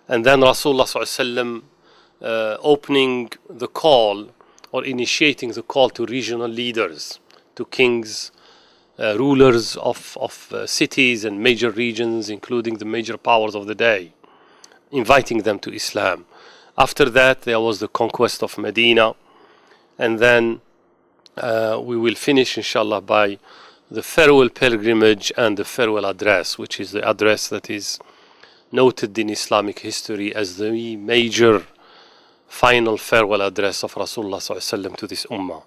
And then Rasulullah ﷺ opening the call or initiating the call to regional leaders, to kings, rulers of cities and major regions, including the major powers of the day, inviting them to Islam. After that, there was the conquest of Medina, and then we will finish, inshallah, by the farewell pilgrimage and the farewell address, which is the address that is noted in Islamic history as the major final farewell address of Rasulullah ﷺ to this ummah.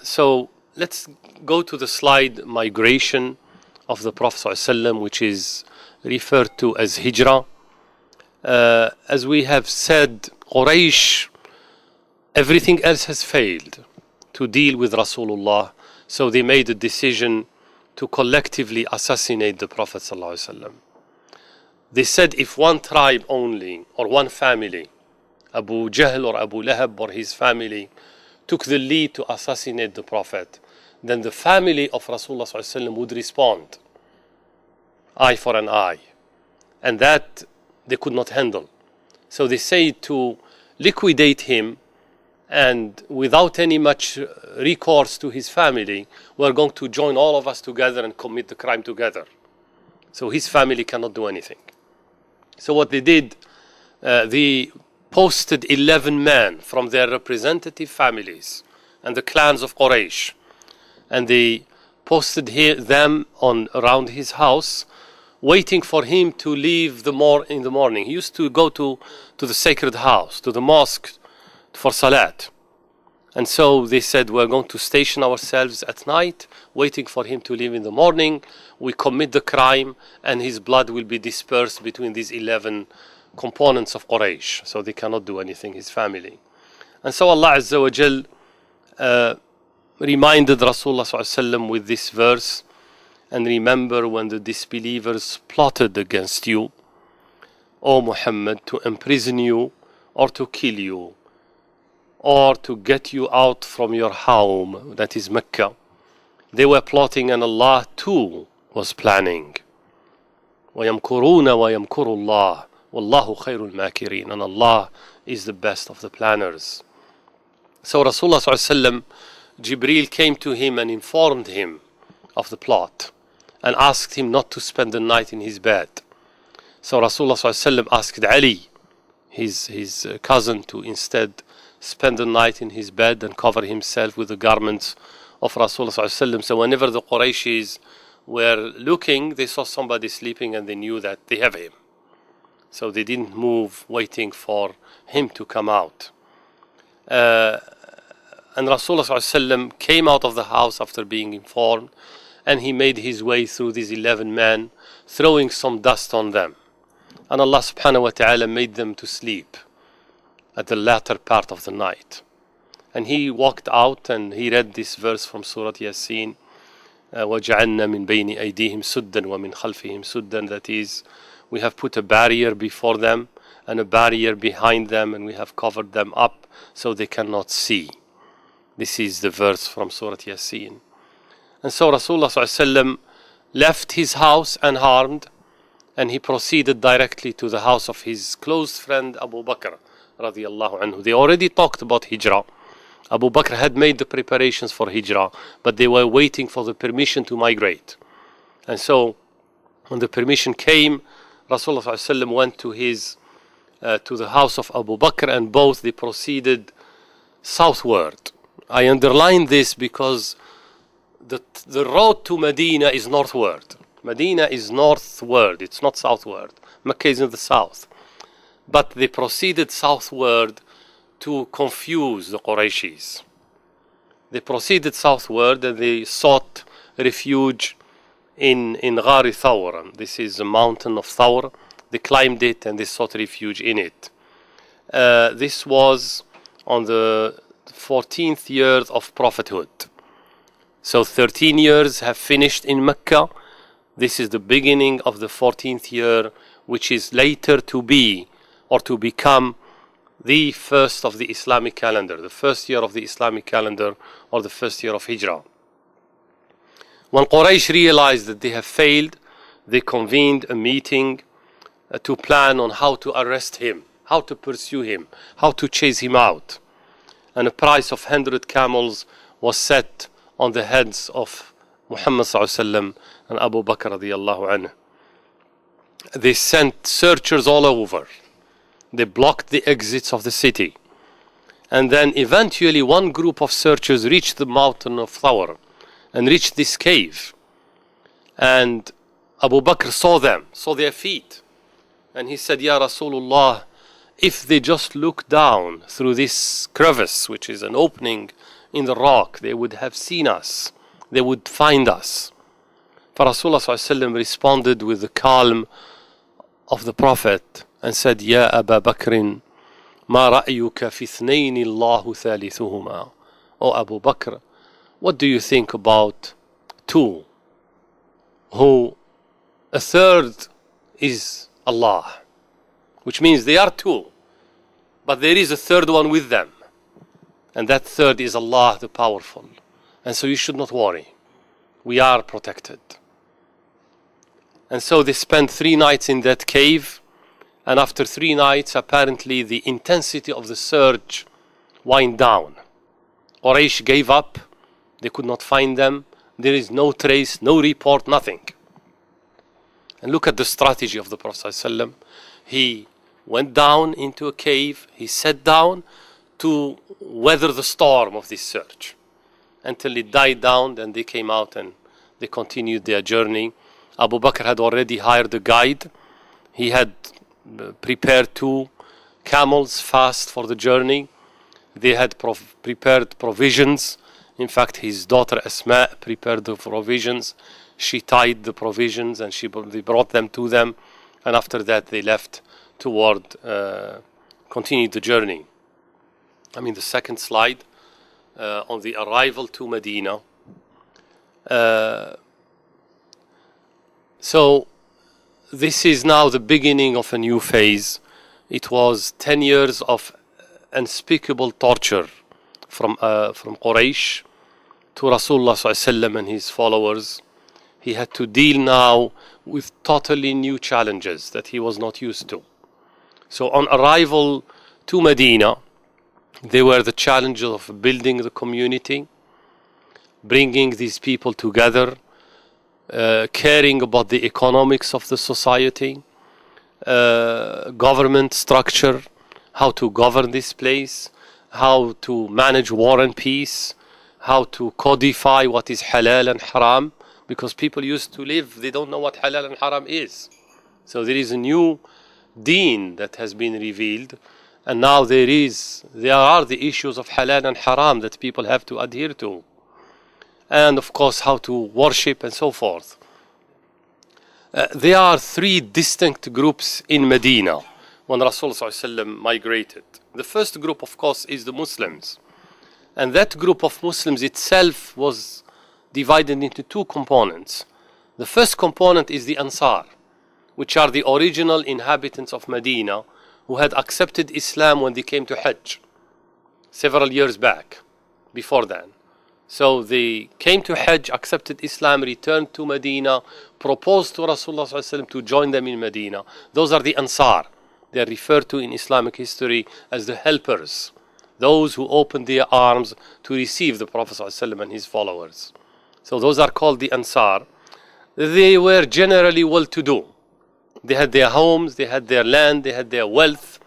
So let's go to the slide migration of the Prophet ﷺ, which is referred to as Hijrah. As we have said, Quraysh, everything else has failed to deal with Rasulullah, so they made a decision to collectively assassinate the Prophet ﷺ. They said if one tribe only, or one family, Abu Jahl or Abu Lahab or his family, took the lead to assassinate the Prophet, then the family of Rasulullah ﷺ would respond, eye for an eye. And that they could not handle. So they say to liquidate him, and without any much recourse to his family, we're going to join all of us together and commit the crime together. So his family cannot do anything. So what they did, they posted 11 men from their representative families and the clans of Quraysh, and they posted them around his house, waiting for him to leave in the morning. He used to go to the sacred house, to the mosque for salat. And so they said, we're going to station ourselves at night, waiting for him to leave in the morning. We commit the crime, and his blood will be dispersed between these 11 components of Quraysh, so they cannot do anything, his family. And so Allah Azza wa Jal reminded Rasulullah ﷺ with this verse, and remember when the disbelievers plotted against you, O Muhammad, to imprison you or to kill you or to get you out from your home, that is Mecca. They were plotting, and Allah too was planning. وَيَمْكُرُونَ وَيَمْكُرُ اللَّهُ وَاللَّهُ خَيْرُ الْمَاكِرِينَ. And Allah is the best of the planners. So Rasulullah ﷺ, Jibreel came to him and informed him of the plot and asked him not to spend the night in his bed. So Rasulullah ﷺ asked Ali, his cousin, to instead spend the night in his bed and cover himself with the garments of Rasulullah ﷺ. So whenever the Qurayshis were looking, they saw somebody sleeping and they knew that they have him. So they didn't move, waiting for him to come out. And Rasulullah ﷺ came out of the house after being informed, and he made his way through these 11 men, throwing some dust on them. And Allah subhanahu wa ta'ala made them to sleep at the latter part of the night. And he walked out and he read this verse from Surah Yasin, وَجَعَلْنَا مِنْ بَيْنِ أَيْدِيهِمْ سُدًّا وَمِنْ خَلْفِهِمْ سُدًّا. That is, we have put a barrier before them and a barrier behind them, and we have covered them up so they cannot see. This is the verse from Surah Yasin. And so Rasulullah ﷺ left his house unharmed, and he proceeded directly to the house of his close friend Abu Bakr radiyallahu anhu. They already talked about Hijrah. Abu Bakr had made the preparations for Hijrah, but they were waiting for the permission to migrate. And so when the permission came, Rasulullah ﷺ went to the house of Abu Bakr, and both they proceeded southward. I underline this because the road to Medina is northward. Medina is northward, it's not southward. Mecca is in the south. But they proceeded southward to confuse the Qurayshis. They proceeded southward and they sought refuge in Ghari Thawr. This is a mountain of Thawr. They climbed it and they sought refuge in it. This was on the 14th year of prophethood. So 13 years have finished in Mecca. This is the beginning of the 14th year, which is later to be or to become the first of the Islamic calendar, the first year of the Islamic calendar, or the first year of Hijrah. When Quraysh realized that they have failed, they convened a meeting to plan on how to arrest him, how to pursue him, how to chase him out. And a price of 100 camels was set on the heads of Muhammad ﷺ and Abu Bakr radiallahu anhu. They sent searchers all over. They blocked the exits of the city. And then eventually one group of searchers reached the mountain of Thawr and reached this cave. And Abu Bakr saw them, saw their feet. And he said, Ya Rasulullah, if they just look down through this crevice, which is an opening in the rock, they would have seen us. They would find us. For Rasulullah ﷺ responded with the calm of the Prophet and said, Ya Aba Bakrin, ma ra'yuka fi ithnayni Allahu thalithuhuma. O Abu Bakr, what do you think about two, who a third is Allah? Which means they are two, but there is a third one with them. And that third is Allah the Powerful. And so you should not worry. We are protected. And so they spent 3 nights in that cave. And after 3 nights, apparently the intensity of the surge wind down. Quraysh gave up. They could not find them. There is no trace, no report, nothing. And look at the strategy of the Prophet ﷺ. He went down into a cave. He sat down to weather the storm of this search until it died down. Then they came out and they continued their journey. Abu Bakr had already hired a guide. He had prepared 2 camels fast for the journey. They had prepared provisions. In fact, his daughter Asma prepared the provisions. She tied the provisions and they brought them to them. And after that, they left toward continued the journey. I mean, the second slide, on the arrival to Medina. So this is now the beginning of a new phase. It was 10 years of unspeakable torture from Quraysh to Rasulullah ﷺ and his followers. He had to deal now with totally new challenges that he was not used to. So on arrival to Medina, there were the challenges of building the community, bringing these people together, caring about the economics of the society, government structure, how to govern this place, how to manage war and peace, how to codify what is halal and haram, because people used to live, they don't know what halal and haram is. So there is a new deen that has been revealed, and now there are the issues of halal and haram that people have to adhere to, and of course how to worship and so forth. There are 3 distinct groups in Medina when Rasulullah ﷺ migrated. The first group, of course, is the Muslims, and that group of Muslims itself was divided into 2 components. The first component is the Ansar, which are the original inhabitants of Medina who had accepted Islam when they came to Hajj several years back, before then. So they came to Hajj, accepted Islam, returned to Medina, proposed to Rasulullah ﷺ to join them in Medina. Those are the Ansar. They are referred to in Islamic history as the helpers, those who opened their arms to receive the Prophet ﷺ and his followers. So those are called the Ansar. They were generally well-to-do. They had their homes, they had their land, they had their wealth,